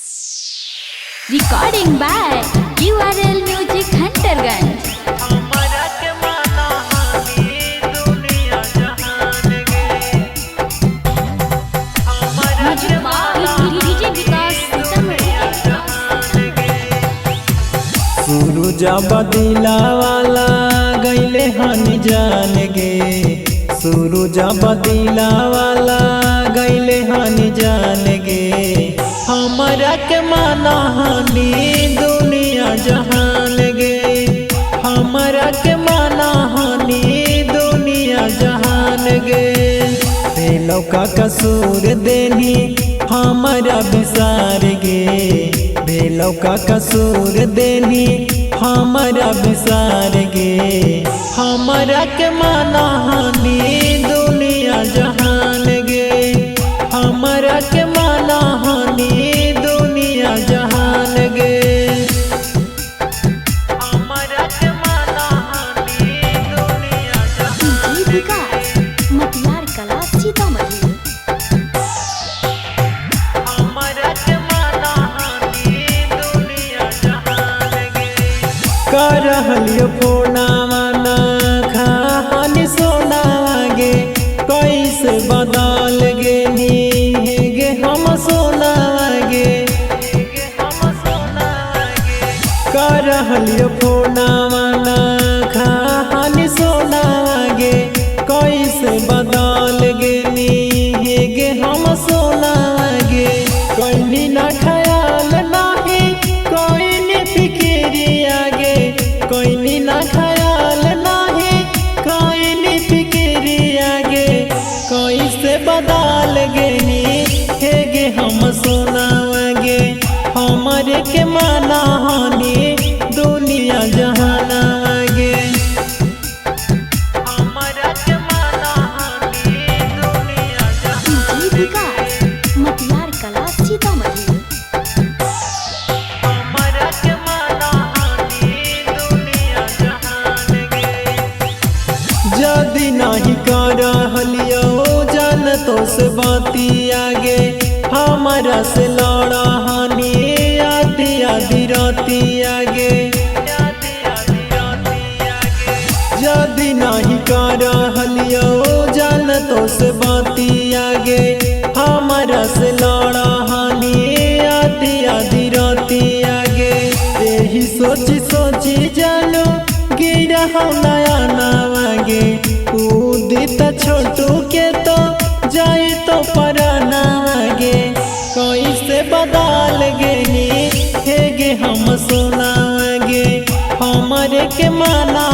Recording by URL Music Hunterganj. सूरज बदला वाला गईले हनी जान गे, सूरज बदला वाला गईले हनी जान गे। हमरा के माना हनी दुनिया जहान गे, हमरा के माना हनी दुनिया जहान गे। भेलौ का कसूर देनी हमारा विसार गे, भेलौ का कसूर देनी हमारा विसार गे। हमरा के माना हनी दुनिया जहान गे, हमरा के माना हनी दुनिया जहान गे। हमरा के माना हनी दुनिया जहान गे। विकास मटियार कला सीतामढ़ी। करहलियो फोनावा ना खानी सोनावा गे, कैसे बदल गे नी गे हम सोनावा गे। करहलियो फोनावा ना खानी सोनावा गे, कैसे बदल गे नी गे हम सोनावा गे। कैनी ना ख्याल नाही कोई फिक्रिया गे, कोई ना ख्याल नाही कोई फिक्रिया गे। कैसे बदल गे नी हे गे हम सोनावा गे। हमारे के माना हनी दुनिया जहानावा गे, हमारा के माना हनी दुनिया जहानावा गे। विकास मटियार कला सीतामढ़ी। जदि नहीं करहलियो जान तो से बाती आगे, हमारा से लड़ा हनी आधी आधी राती आगे। जदि नहीं करहलियो जान तो से बाती आगे, हमारा से लड़ा हनी आधी आधी राती आगे। यही सोची सोची जानो गिरा हम नया नावागे, उदित छोटू के तो जाए तो परानावागे। कैसे बदल गे नी हे गे हम सोनावागे, हमारे के माना